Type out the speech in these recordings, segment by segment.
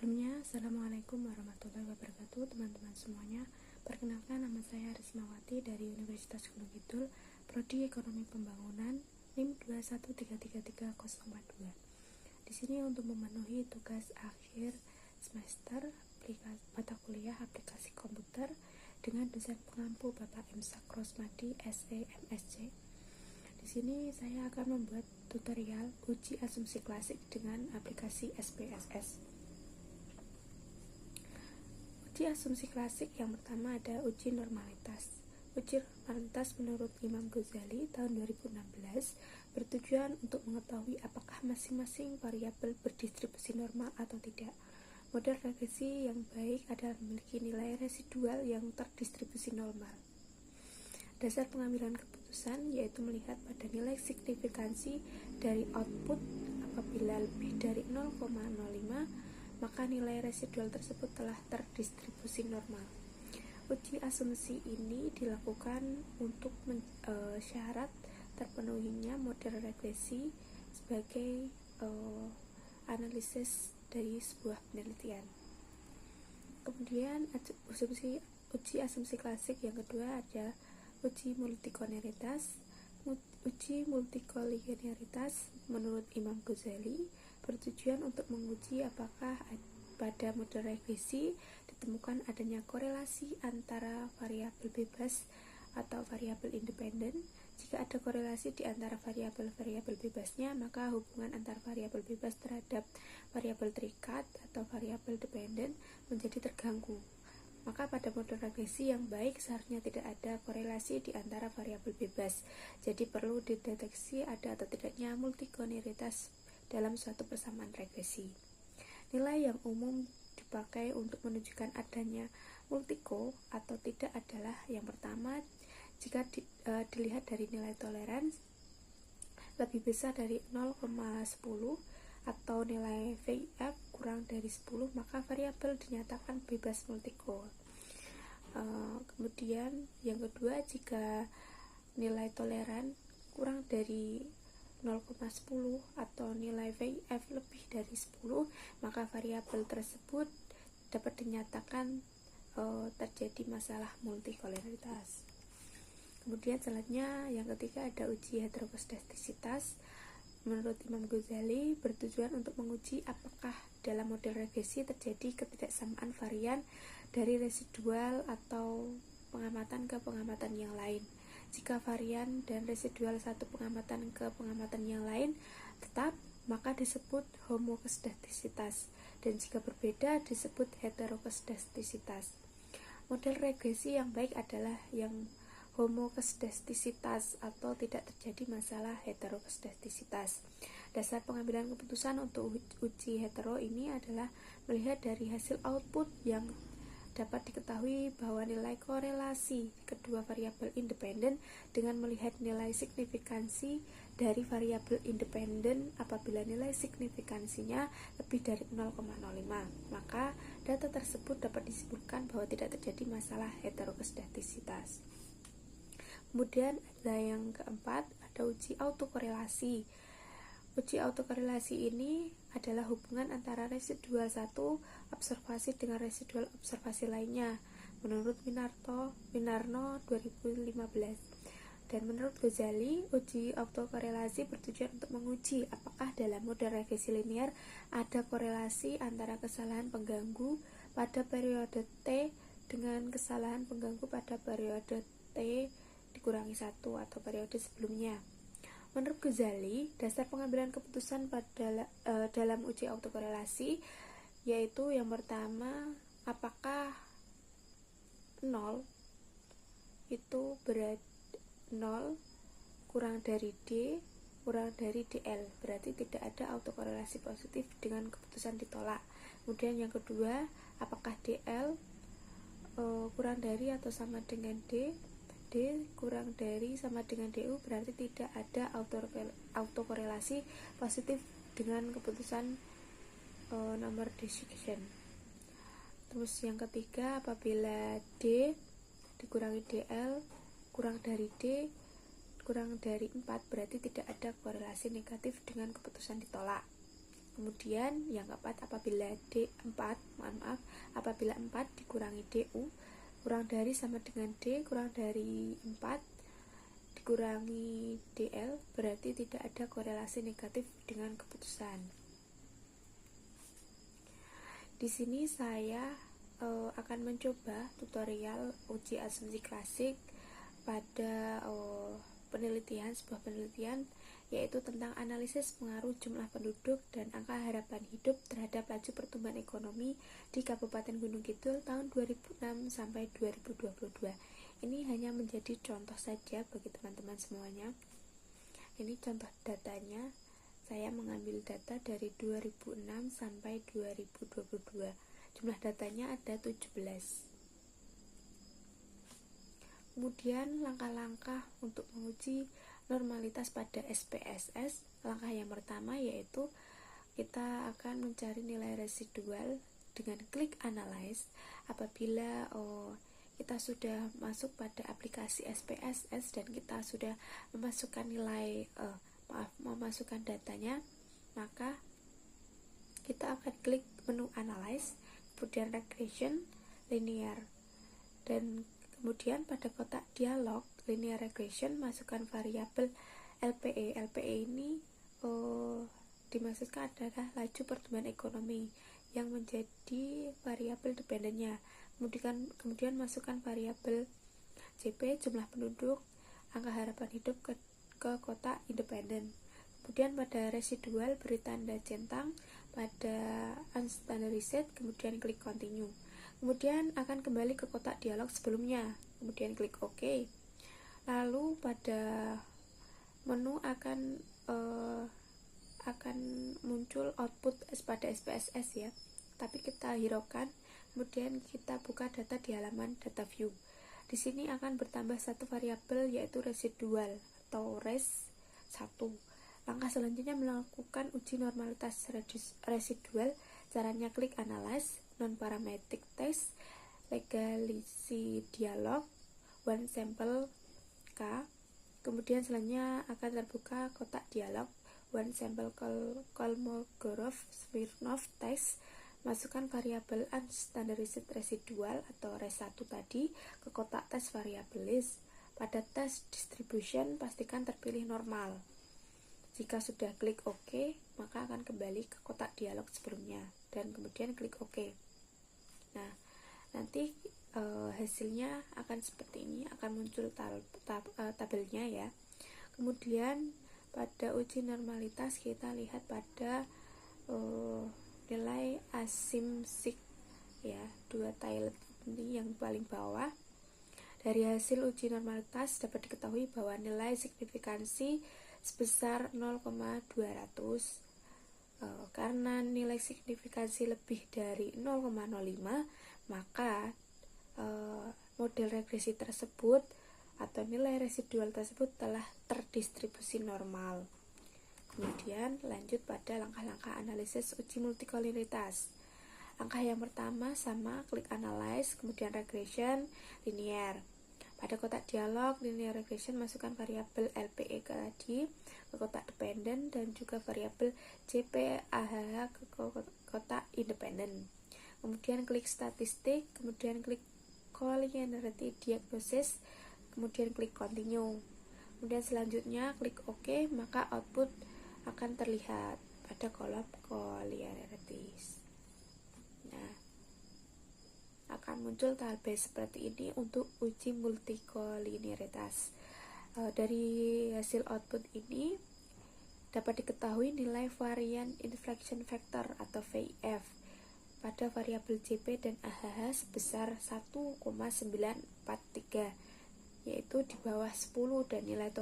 Sebelumnya, Assalamualaikum warahmatullahi wabarakatuh teman-teman semuanya. Perkenalkan, nama saya Rismawati dari Universitas Gunung Kidul, Prodi Ekonomi Pembangunan, NIM 2133342. Di sini untuk memenuhi tugas akhir semester mata kuliah aplikasi komputer dengan dosen pengampu Bapak M. Sakrosmadi, SE, MSc. Di sini saya akan membuat tutorial uji asumsi klasik dengan aplikasi SPSS. Uji asumsi klasik yang pertama ada uji normalitas. Uji normalitas menurut Imam Ghazali tahun 2016 bertujuan untuk mengetahui apakah masing-masing variabel berdistribusi normal atau tidak. Model regresi yang baik adalah memiliki nilai residual yang terdistribusi normal. Dasar pengambilan keputusan yaitu melihat pada nilai signifikansi dari output. Apabila lebih dari 0,05 maka nilai residual tersebut telah terdistribusi normal. Uji asumsi ini dilakukan untuk syarat terpenuhinya model regresi sebagai analisis dari sebuah penelitian. Kemudian uji asumsi klasik yang kedua ada uji multikolinearitas. Uji multikolinearitas menurut Imam Ghazali bertujuan untuk menguji apakah pada model regresi ditemukan adanya korelasi antara variabel bebas atau variabel independen. Jika ada korelasi di antara variabel-variabel bebasnya, maka hubungan antar variabel bebas terhadap variabel terikat atau variabel dependen menjadi terganggu. Maka pada model regresi yang baik seharusnya tidak ada korelasi di antara variabel bebas. Jadi perlu dideteksi ada atau tidaknya multikolinearitas dalam suatu persamaan regresi. Nilai yang umum dipakai untuk menunjukkan adanya multiko atau tidak adalah yang pertama, jika dilihat dari nilai toleransi lebih besar dari 0,10 atau nilai VF kurang dari 10, maka variabel dinyatakan bebas multiko. Kemudian yang kedua, jika nilai toleran kurang dari 0,10 atau nilai VF lebih dari 10, maka variabel tersebut dapat dinyatakan terjadi masalah multikolinearitas. Kemudian selanjutnya yang ketiga ada uji heteroskedastisitas. Menurut Imam Ghazali bertujuan untuk menguji apakah dalam model regresi terjadi ketidaksamaan varian dari residual atau pengamatan ke pengamatan yang lain. Jika varian dan residual satu pengamatan ke pengamatan yang lain tetap, maka disebut homoskedastisitas, dan jika berbeda disebut heteroskedastisitas. Model regresi yang baik adalah yang homoskedastisitas atau tidak terjadi masalah heteroskedastisitas. Dasar pengambilan keputusan untuk uji hetero ini adalah melihat dari hasil output yang dapat diketahui bahwa nilai korelasi kedua variabel independen dengan melihat nilai signifikansi dari variabel independen apabila nilai signifikansinya lebih dari 0,05, maka data tersebut dapat disimpulkan bahwa tidak terjadi masalah heteroskedastisitas. Kemudian ada yang keempat, ada uji autokorelasi. Uji autokorelasi ini adalah hubungan antara residual satu observasi dengan residual observasi lainnya menurut Winarno 2015. Dan menurut Ghazali, uji autokorelasi bertujuan untuk menguji apakah dalam model regresi linear ada korelasi antara kesalahan pengganggu pada periode T dengan kesalahan pengganggu pada periode T dikurangi 1 atau periode sebelumnya. Menurut Ghazali, dasar pengambilan keputusan dalam uji autokorelasi yaitu yang pertama, apakah 0 itu berarti 0 kurang dari D kurang dari DL, berarti tidak ada autokorelasi positif dengan keputusan ditolak. Kemudian yang kedua, apakah DL kurang dari atau sama dengan D kurang dari sama dengan DU, berarti tidak ada autokorelasi positif dengan keputusan nomor decision. Terus yang ketiga, apabila D dikurangi DL kurang dari D kurang dari 4, berarti tidak ada korelasi negatif dengan keputusan ditolak. Kemudian yang keempat, apabila apabila 4 dikurangi DU kurang dari sama dengan D kurang dari 4 dikurangi DL, berarti tidak ada korelasi negatif dengan keputusan. Di sini saya akan mencoba tutorial uji asumsi klasik pada sebuah penelitian yaitu tentang analisis pengaruh jumlah penduduk dan angka harapan hidup terhadap laju pertumbuhan ekonomi di Kabupaten Gunung Kidul tahun 2006 sampai 2022. Ini hanya menjadi contoh saja bagi teman-teman semuanya. Ini contoh datanya. Saya mengambil data dari 2006 sampai 2022. Jumlah datanya ada 17. Kemudian langkah-langkah untuk menguji normalitas pada SPSS. Langkah yang pertama yaitu kita akan mencari nilai residual dengan klik analyze. Apabila kita sudah masuk pada aplikasi SPSS dan kita sudah memasukkan memasukkan datanya, maka kita akan klik menu analyze, kemudian regression, linear, dan kemudian pada kotak dialog linear regression masukkan variabel LPE. LPE ini dimaksudkan adalah laju pertumbuhan ekonomi yang menjadi variabel dependennya. Kemudian masukkan variabel JP, jumlah penduduk, angka harapan hidup ke kotak independen. Kemudian pada residual beri tanda centang, pada unstandarized kemudian klik continue. Kemudian akan kembali ke kotak dialog sebelumnya, kemudian klik OK. Lalu pada menu akan muncul output pada SPSS ya, tapi kita hiraukan. Kemudian kita buka data di halaman data view. Di sini akan bertambah satu variabel yaitu residual atau res 1. Langkah selanjutnya melakukan uji normalitas residual. Caranya klik analyze, non parametric test, legalisi dialog, one sample K. Kemudian selanjutnya akan terbuka kotak dialog one sample Kolmogorov-Smirnov test. Masukkan variabel unstandarized residual atau res 1 tadi ke kotak tes variabel list. Pada tes distribution pastikan terpilih normal. Jika sudah klik OK, maka akan kembali ke kotak dialog sebelumnya dan kemudian klik OK. Nah, nanti hasilnya akan seperti ini, akan muncul tabelnya ya. Kemudian pada uji normalitas kita lihat pada nilai asimsik ya, 2 tile ini yang paling bawah. Dari hasil uji normalitas dapat diketahui bahwa nilai signifikansi sebesar 0,200. Karena nilai signifikansi lebih dari 0,05, maka model regresi tersebut atau nilai residual tersebut telah terdistribusi normal. Kemudian lanjut pada langkah-langkah analisis uji multikolinitas. Langkah yang pertama sama, klik analyze, kemudian regression, linear. Pada kotak dialog linear regression masukkan variabel LPE tadi ke kotak dependen dan juga variabel JPAHH ke kotak independen. Kemudian klik statistik, kemudian klik collinearity diagnosis, kemudian klik continue. Kemudian selanjutnya klik OK, maka output akan terlihat pada kolom collinearities. Nah, akan muncul tabel seperti ini untuk uji multikoliniaritas. Dari hasil output ini dapat diketahui nilai varian inflection factor atau VIF pada variabel JP dan AHH sebesar 1,943, yaitu di bawah 10, dan nilai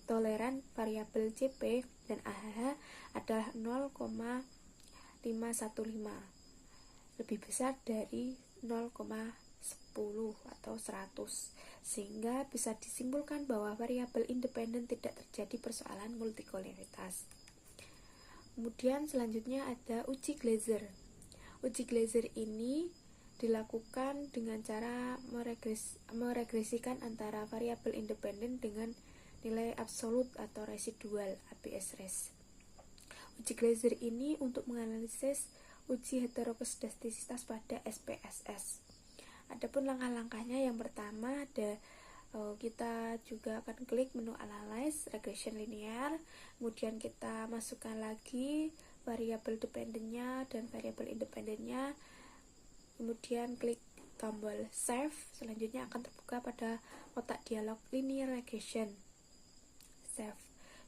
toleran variabel JP dan AHH adalah 0,515, lebih besar dari 0,10 atau 100, sehingga bisa disimpulkan bahwa variabel independen tidak terjadi persoalan multikolinitas. Kemudian selanjutnya ada uji Glaser. Uji Glaser ini dilakukan dengan cara meregresikan antara variabel independen dengan nilai absolut atau residual ABS res. uji Glaser ini untuk menganalisis uji heteroskedastisitas pada SPSS. Adapun langkah-langkahnya, yang pertama kita juga akan klik menu Analyze Regression Linear, kemudian kita masukkan lagi variabel dependennya dan variabel independennya, kemudian klik tombol Save. Selanjutnya akan terbuka pada kotak dialog Linear Regression. Save.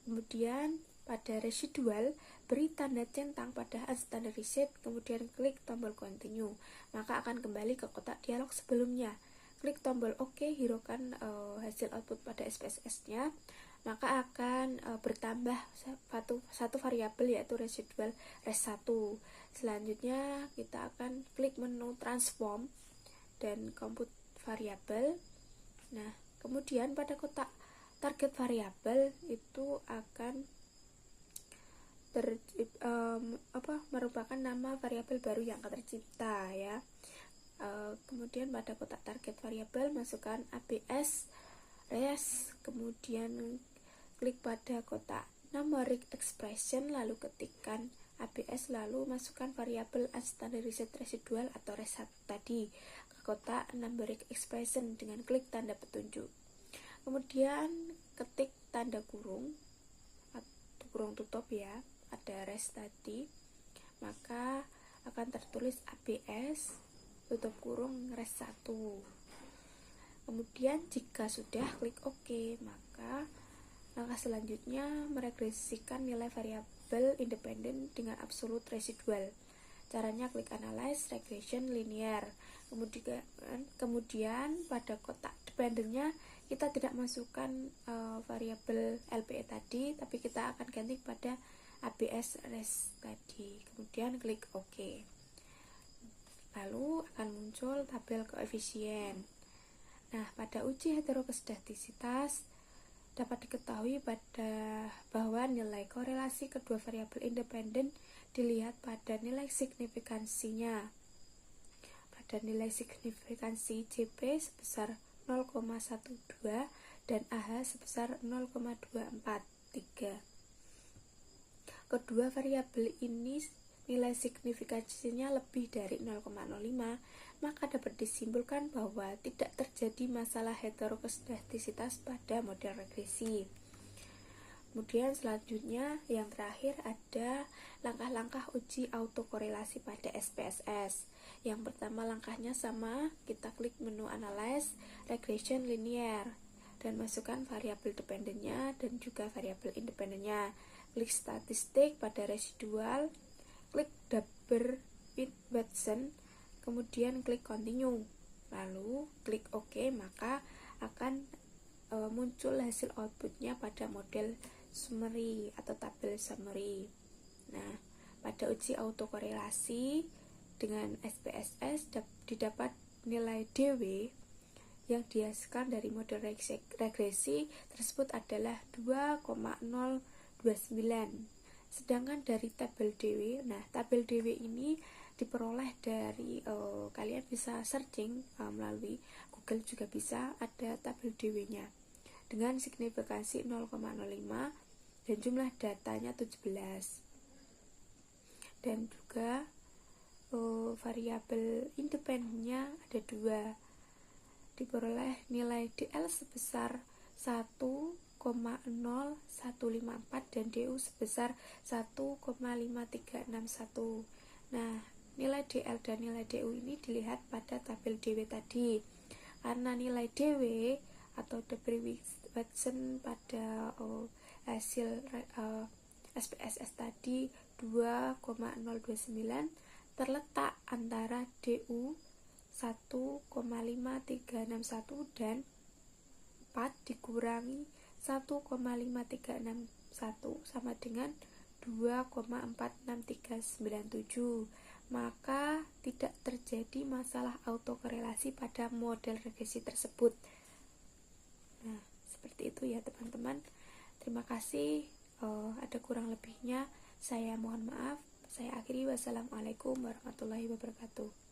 Kemudian pada residual, beri tanda centang pada unstandardized, kemudian klik tombol Continue. Maka akan kembali ke kotak dialog sebelumnya. Klik tombol OK, hiraukan hasil output pada SPSS-nya. Maka akan bertambah satu variabel, yaitu residual res1. Selanjutnya kita akan klik menu Transform dan Compute Variable. Nah, kemudian pada kotak target variabel itu akan merupakan nama variabel baru yang akan tercipta, ya. Kemudian pada kotak target variabel masukkan ABS res, kemudian klik pada kotak numeric expression, lalu ketikkan ABS, lalu masukkan variabel unstandardized residual atau res1 tadi ke kotak numeric expression dengan klik tanda petunjuk. Kemudian ketik tanda kurung atau kurung tutup, ya, ada res tadi, maka akan tertulis ABS tutup kurung res1. Kemudian jika sudah, klik OK, maka langkah selanjutnya meregresikan nilai variabel independen dengan absolute residual. Caranya klik Analyze Regression Linear. Kemudian pada kotak dependennya kita tidak masukkan variabel LPE tadi, tapi kita akan ganti pada ABS res tadi. Kemudian klik OK. Lalu akan muncul tabel koefisien. Nah, pada uji heteroskedastisitas dapat diketahui bahwa nilai korelasi kedua variabel independen dilihat pada nilai signifikansinya. Pada nilai signifikansi JP sebesar 0,12 dan AH sebesar 0,243. Kedua variabel ini nilai signifikansinya lebih dari 0,05, maka dapat disimpulkan bahwa tidak terjadi masalah heteroskedastisitas pada model regresi. Kemudian selanjutnya, yang terakhir ada langkah-langkah uji autokorelasi pada SPSS. Yang pertama langkahnya sama, kita klik menu Analyze Regression Linear dan masukkan variabel dependennya dan juga variabel independennya. Klik statistik pada residual, klik double with Watson, kemudian klik Continue, lalu klik OK, maka akan muncul hasil outputnya pada model summary atau tabel summary. Nah, pada uji autokorelasi dengan SPSS didapat nilai DW yang dihasilkan dari model regresi tersebut adalah 2,029. Sedangkan dari tabel DW, nah tabel DW ini diperoleh dari kalian bisa searching melalui Google, juga bisa ada tabel DW-nya dengan signifikansi 0,05 dan jumlah datanya 17. Dan juga variabel independennya ada 2, diperoleh nilai DL sebesar 1,0154 dan DU sebesar 1,5361. Nah, nilai DL dan nilai DU ini dilihat pada tabel DW tadi. Karena nilai DW atau double Watson pada hasil SPSS tadi 2,029 terletak antara DU 1,5361 dan 4 dikurangi 1,5361 sama dengan 2,46397. Maka tidak terjadi masalah autokorelasi pada model regresi tersebut. Nah, seperti itu ya teman-teman. Terima kasih. Ada kurang lebihnya saya mohon maaf. Saya akhiri. Wassalamualaikum warahmatullahi wabarakatuh.